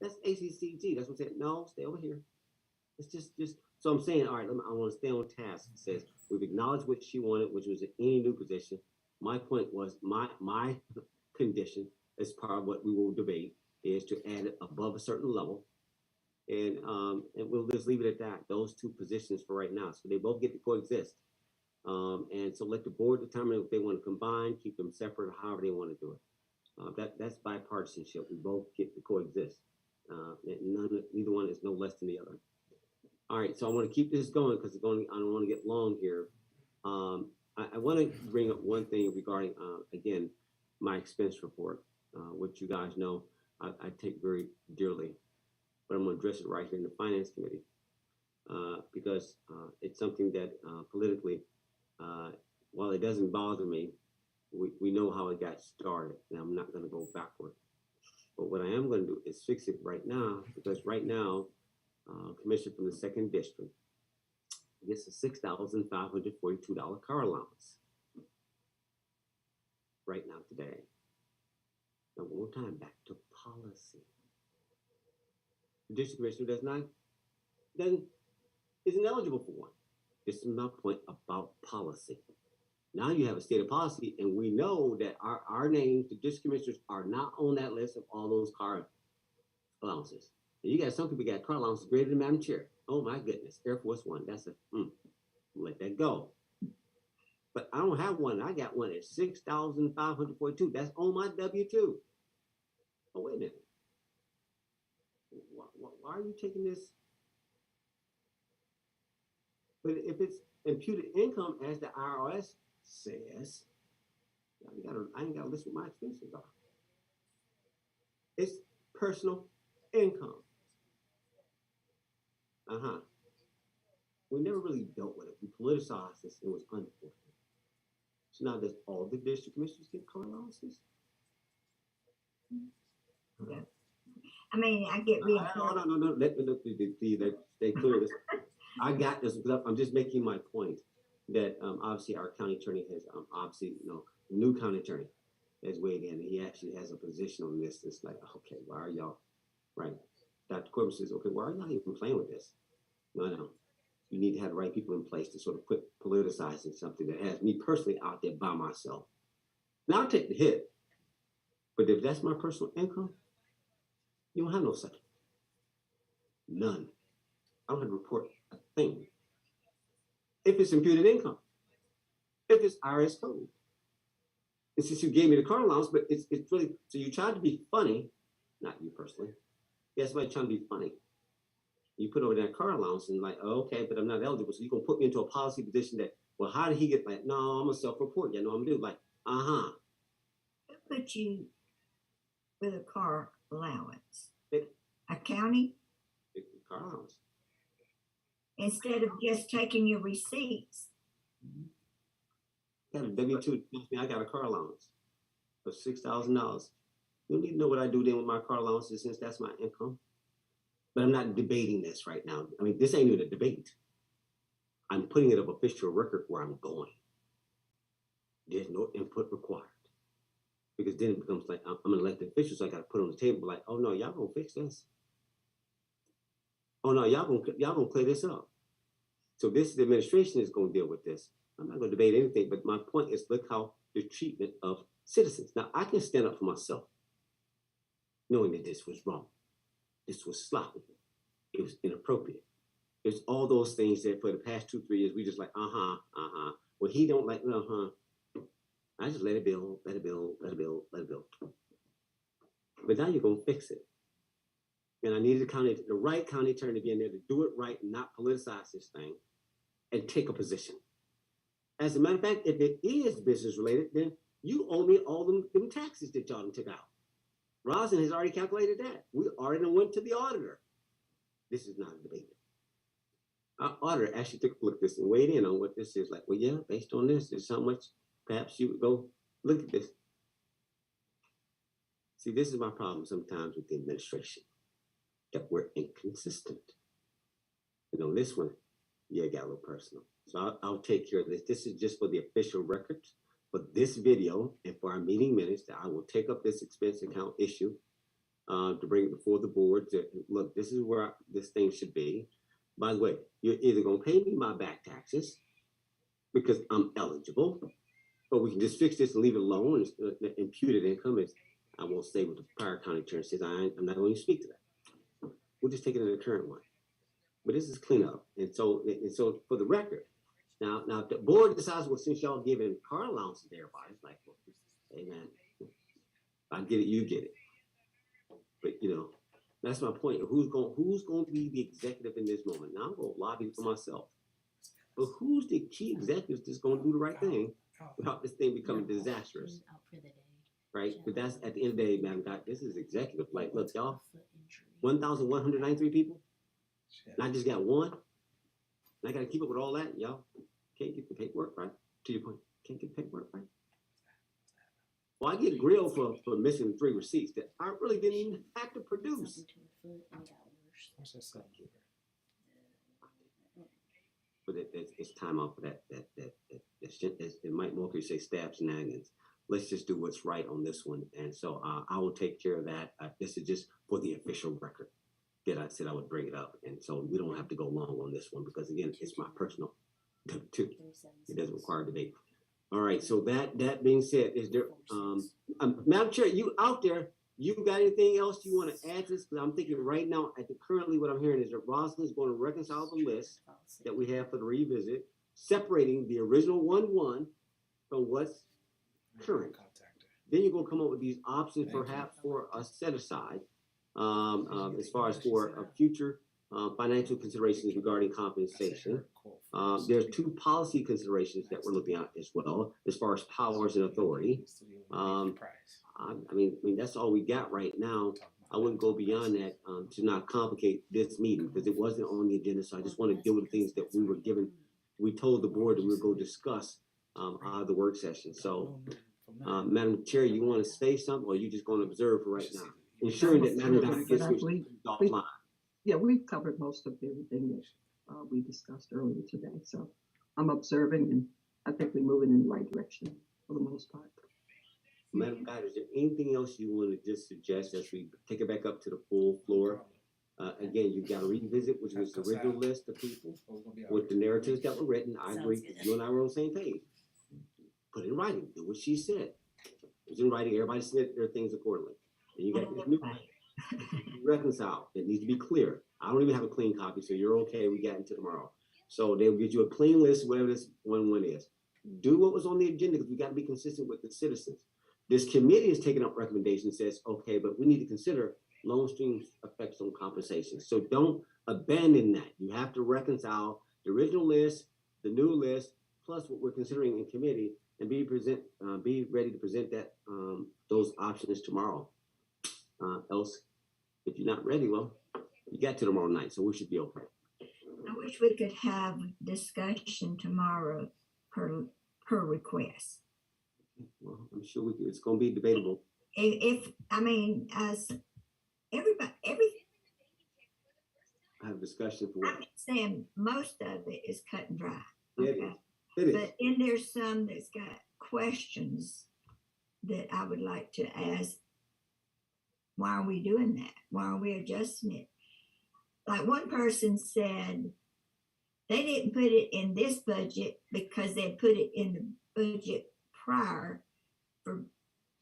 That's ACCG. That's what I'm saying. No, stay over here. It's just. So I'm saying, all right, I want to stay on task. It says we've acknowledged what she wanted, which was any new position. My point was my condition as part of what we will debate is to add it above a certain level. And we'll just leave it at that. Those two positions for right now. So they both get to coexist. And so let the board determine if they want to combine, keep them separate, or however they want to do it. That's bipartisanship. We both get to coexist. Neither one is no less than the other. All right, so I want to keep this going because I don't want to get long here. I want to bring up one thing regarding, again, my expense report, which you guys know I take very dearly. But I'm going to address it right here in the Finance Committee because it's something that politically, while it doesn't bother me, we know how it got started, and I'm not going to go backward. But what I am going to do is fix it right now because right now, Commissioner from the 2nd District gets a $6,542 car allowance right now today. Now, one more time, back to policy. The district commissioner isn't eligible for one. This is my point about policy. Now you have a state of policy, and we know that our names, the district commissioners, are not on that list of all those car allowances. And you got some people got car allowances greater than Madam Chair. Oh my goodness, Air Force One. That's let that go. But I don't have one. I got one at $6,542. That's on my W-2. Oh wait a minute. Why are you taking this? But if it's imputed income, as the IRS says, I ain't got to list what my expenses are. It's personal income. We never really dealt with it. We politicized this. It was unfortunate. So now does all the district commissioners get car allowances? Yeah. I mean, I get real. No. Let stay clear. I got this. I'm just making my point that obviously our county attorney has obviously, new county attorney has weighed in. He actually has a position on this. It's like, okay, why are y'all, right? Dr. Corbin says, okay, why are y'all even playing with this? No. You need to have the right people in place to sort of quit politicizing something that has me personally out there by myself. Now I'll take the hit. But if that's my personal income, you don't have no second. None. I don't have to report a thing. If it's imputed income, if it's IRS code. And since you gave me the car allowance, but it's really, so you tried to be funny, not you personally. Yeah, somebody trying to be funny. You put over that car allowance and like, oh, okay, but I'm not eligible. So you're going to put me into a policy position that, well, how did he get like, no, I'm a self-report. Yeah, no, I'm doing like, Who put you with a car allowance? A county? Car allowance. Instead of just taking your receipts. Got a W-2. I got a car allowance of $6,000. You don't need to know what I do then with my car allowances since that's my income. But I'm not debating this right now. I mean, this ain't even a debate. I'm putting it of official record where I'm going. There's no input required. Because then it becomes like, I'm an elected official, so I got to put on the table like, oh no, y'all gonna fix this. Oh no, y'all gonna clear this up. So this administration is gonna deal with this. I'm not gonna debate anything, but my point is look how the treatment of citizens. Now I can stand up for myself. knowing that this was wrong. This was sloppy. It was inappropriate. There's all those things that for the past 2-3 years, we just like, Well, he don't like, I just let it build, let it build, let it build, let it build. But now you're gonna fix it. And I needed the right county attorney to be in there to do it right and not politicize this thing and take a position. As a matter of fact, if it is business related, then you owe me all them taxes that y'all done took out. Rosin has already calculated that. We already went to the auditor. This is not a debate. Our auditor actually took a look at this and weighed in on what this is. Like, well, yeah, based on this, there's how much perhaps you would go look at this. See, this is my problem sometimes with the administration, that we're inconsistent. And on this one, yeah, it got a little personal. So I'll take care of this. This is just for the official records, for this video and for our meeting minutes, that I will take up this expense account issue to bring it before the board to look, this is where this thing should be. By the way, you're either gonna pay me my back taxes because I'm eligible, or we can just fix this and leave it alone. And imputed income is, I won't say what the prior county attorney says, I'm not going to speak to that. We'll just take it in the current one. But this is cleanup. And so for the record, now if the board decides, well, since y'all giving car allowances to everybody, it's like, well, hey man, if I get it, you get it. But that's my point. Who's going to be the executive in this moment? Now I'm going to lobby for myself. But who's the key executive that's going to do the right thing without this thing becoming disastrous? Right? But that's at the end of the day, man, God, this is executive. Like, look, y'all, 1,193 people. And I just got one. And I got to keep up with all that. Y'all can't get the paperwork right. To your point, can't get the paperwork right. Well, I get grilled for missing 3 receipts that I really didn't even have to produce. But it's time out for that. It might more say stab shenanigans. Let's just do what's right on this one. And so I will take care of that. This is just for the official record that I said I would bring it up. And so we don't have to go long on this one because, again, it's my personal too. It doesn't require debate. All right. So that being said, is there, Madam Chair, you out there, you got anything else you want to add to this? Because I'm thinking right now, currently what I'm hearing is that Rosalind is going to reconcile the list that we have for the revisit, separating the original 1-1 from what's current. Then you're going to come up with these options perhaps for a set aside as far as for future financial considerations regarding compensation. There's 2 policy considerations that we're looking at as well, as far as powers and authority. I mean, that's all we got right now. I wouldn't go beyond that to not complicate this meeting because it wasn't on the agenda. So I just want to deal with things that we were given. We told the board that we would go discuss out of the work session. So, Madam Chair, you want to say something, or are you just going to observe for right now, ensuring that Madam Dr. gets offline? Yeah, we've covered most of everything that we discussed earlier today. So I'm observing, and I think we're moving in the right direction for the most part. Madam Guide, is there anything else you want to just suggest as we take it back up to the full floor? Again, you've got to revisit, which was the original list of people with the narratives that were written. I agree. You and I were on the same page. Put it in writing. Do what she said. It was in writing. Everybody submit their things accordingly. And you got this new reconcile. It needs to be clear. I don't even have a clean copy, so you're okay. We got into tomorrow. So they'll get you a clean list, whatever this 1-1 is. Do what was on the agenda because we got to be consistent with the citizens. This committee is taking up recommendations, says, okay, but we need to consider loan stream effects on compensation. So don't abandon that. You have to reconcile the original list, the new list, plus what we're considering in committee, and be ready to present that those options tomorrow. Else, if you're not ready, well, you got to tomorrow night, so we should be okay. I wish we could have discussion tomorrow per request. Well, I'm sure it's going to be debatable. As everybody, I have a discussion for. I'm saying most of it is cut and dry. Okay? It is. But then there's some that's got questions that I would like to ask. Why are we doing that? Why are we adjusting it? Like one person said, they didn't put it in this budget because they put it in the budget prior for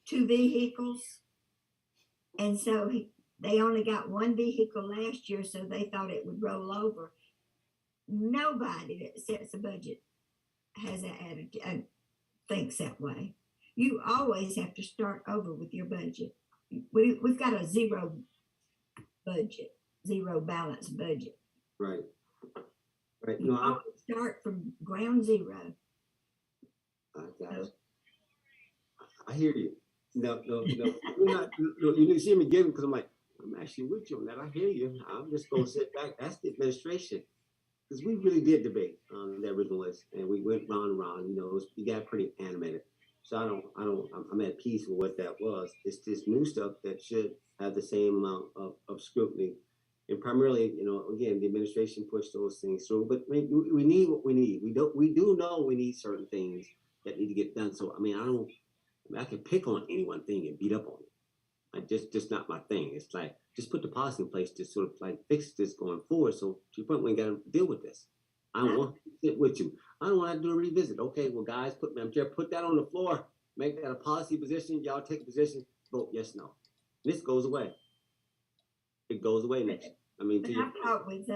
2 vehicles. And so they only got one vehicle last year, so they thought it would roll over. Nobody that sets a budget has that attitude, thinks that way. You always have to start over with your budget. We've got a zero budget, zero balance budget. Right. Right. You No, always start from ground zero. I hear you. No, you're not. No, you see me giving because I'm like, I'm actually with you on that. I hear you. I'm just gonna sit back. That's the administration, because we really did debate on the original list, and we went round and round. You know, we got pretty animated. So I'm at peace with what that was. It's this new stuff that should have the same amount of scrutiny, and primarily, you know, again, the administration pushed those things through. But I mean, we need what we need. We do know we need certain things that need to get done. So I mean, I can pick on any one thing and beat up on it. Just not my thing. It's like, just put the policy in place to sort of like fix this going forward. So to your point, we ain't got to deal with this. I don't want to sit with you. I don't want to do a revisit. Okay, well, guys, put that on the floor. Make that a policy position. Y'all take a position. Vote yes, no. This goes away. It goes away next. I mean, I've talked with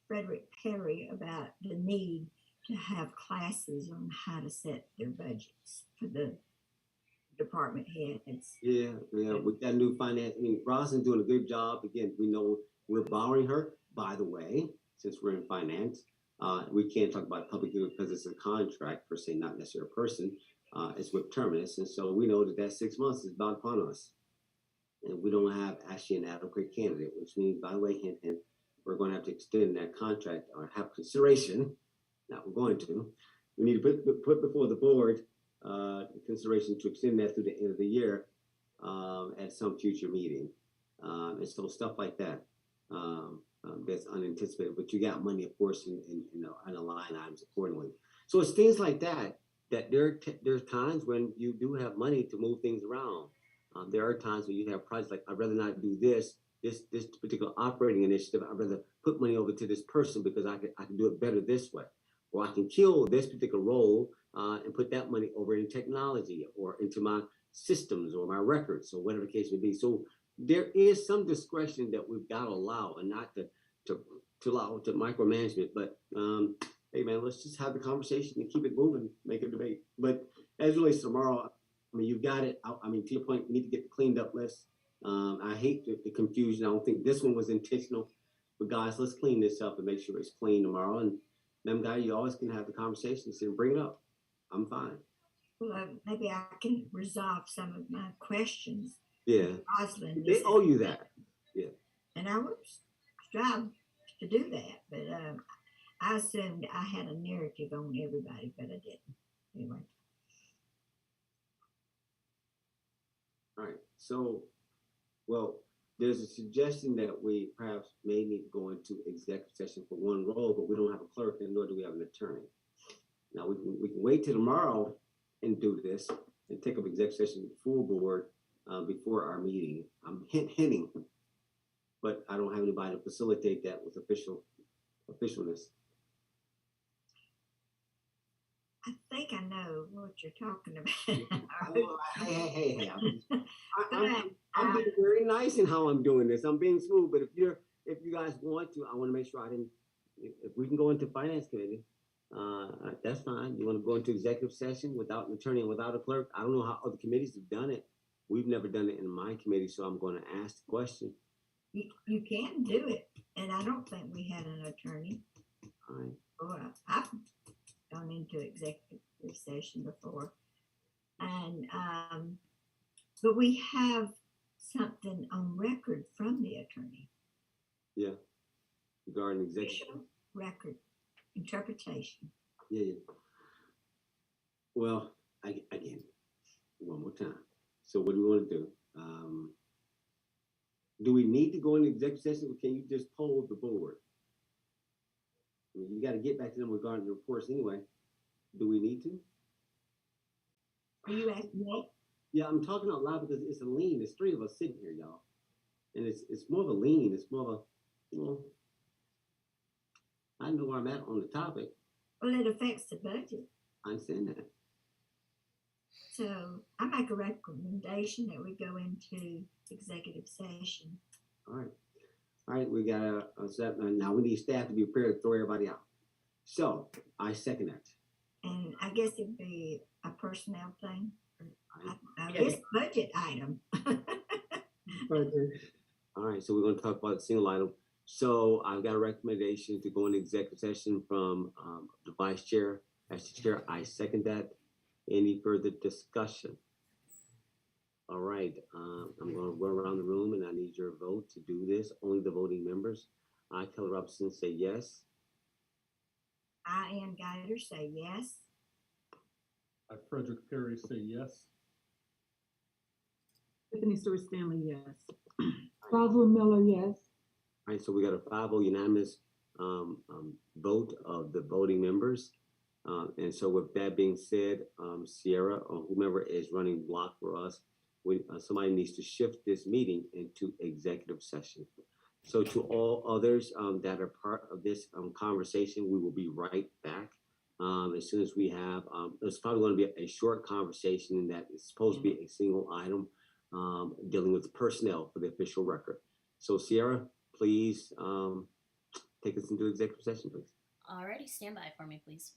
Frederick Perry about the need to have classes on how to set their budgets for the department heads. Yeah, with that new finance, I mean, Rosalind's doing a good job. Again, we know we're borrowing her, by the way, since we're in finance. We can't talk about public because it's a contract per se, not necessarily a person. It's with Terminus. And so we know that 6 months is about upon us. And we don't have actually an adequate candidate, which means, by the way, hint, we're going to have to extend that contract or have consideration. Now we're going to. We need to put before the board consideration to extend that through the end of the year at some future meeting. And so stuff like that that's unanticipated, but you got money, of course, in the line items accordingly. So it's things like that there's times when you do have money to move things around. There are times when you have projects like, I'd rather not do this particular operating initiative. I'd rather put money over to this person because I can do it better this way. Or I can kill this particular role and put that money over in technology or into my systems or my records or whatever the case may be. So there is some discretion that we've got to allow, and not to allow to micromanagement. But hey man, let's just have the conversation and keep it moving, make a debate. But as it relates to tomorrow, I mean, you've got it. I mean, to your point, we need to get the cleaned up list. I hate the confusion. I don't think this one was intentional. But guys, let's clean this up and make sure it's clean tomorrow. And them guy, you always can have the conversation and bring it up. I'm fine. Well, maybe I can resolve some of my questions. Yeah. Rosalind, They owe you that. Yeah. And I was trying to do that, but I assumed I had a narrative on everybody, but I didn't. Anyway. All right. So, well, there's a suggestion that we perhaps may need to go into executive session for one role, but we don't have a clerk, and nor do we have an attorney. Now we can wait till tomorrow and do this and take up executive session with the full board before our meeting. I'm hinting, but I don't have anybody to facilitate that with officialness. I think I know what you're talking about. Hey, I'm being very nice in how I'm doing this. I'm being smooth, but if you guys want to, I want to make sure if we can go into finance committee, that's fine. You want to go into executive session without an attorney and without a clerk? I don't know how other committees have done it. We've never done it in my committee, so I'm going to ask the question. You can do it, and I don't think we had an attorney. All right. Well, I've gone into executive session before, and but we have something on record from the attorney. Yeah, regarding executive Official record interpretation. Yeah. Well, again, one more time. So what do we want to do? Do we need to go into executive session, or can you just poll the board? I mean, you got to get back to them regarding the reports anyway. Do we need to? Are you asking me? Yeah, I'm talking out loud because it's a lean. There's three of us sitting here, y'all. And it's more of a lean. It's more of a, I know where I'm at on the topic. Well, it affects the budget. I understand that. So I make a recommendation that we go into executive session. All right. All right, we got a set. Now we need staff to be prepared to throw everybody out. So I second that. And I guess it'd be a personnel thing. I Yeah. guess budget item. All right, so we're going to talk about a single item. So I've got a recommendation to go into executive session from the vice chair. As the chair, I second that. Any further discussion? All right, I'm going to go around the room and I need your vote to do this. Only the voting members. I, Kelly Robinson, say yes. I, Ann Guider, say yes. I, Frederick Perry, say yes. Tiffany Stewart Stanley, yes. Rosalind Miller, yes. All right, so we got a 5-0 unanimous vote of the voting members. And so with that being said, Sierra or whomever is running block for us, somebody needs to shift this meeting into executive session. So to all others that are part of this conversation, we will be right back. As soon as we have, it's probably going to be a short conversation in that it's supposed to be a single item dealing with personnel for the official record. So Sierra, please take us into executive session, please. Alrighty, stand by for me, please.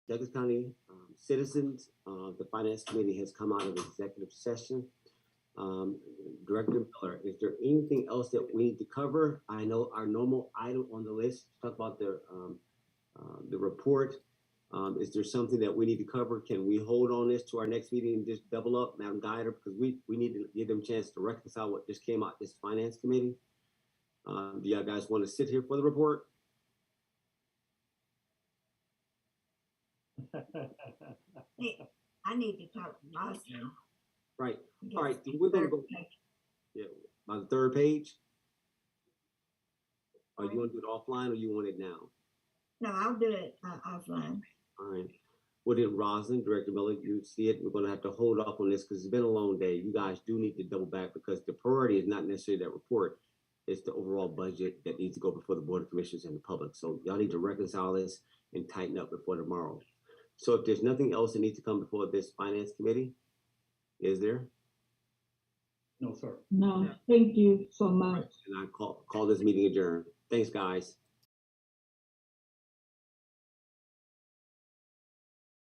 Douglas County citizens, the Finance Committee has come out of executive session. Director Miller, is there anything else that we need to cover? I know our normal item on the list, talk about the report. Is there something that we need to cover? Can we hold on this to our next meeting and just double up, Madam Guider? Because we need to give them a chance to reconcile what just came out this Finance Committee. Do y'all guys want to sit here for the report? I need to talk to Ross now. Right. Yes, All right. We're gonna go. Yeah, by the third page. Or you want to do it offline, or you want it now? No, I'll do it offline. All right. Well, then, Rosalind, Director Miller, you see it. We're going to have to hold off on this because it's been a long day. You guys do need to double back because the priority is not necessarily that report. It's the overall budget that needs to go before the Board of Commissioners and the public. So y'all need to reconcile this and tighten up before tomorrow. So if there's nothing else that needs to come before this Finance Committee, is there? No, sir. No, thank you so much. And I call this meeting adjourned. Thanks, guys.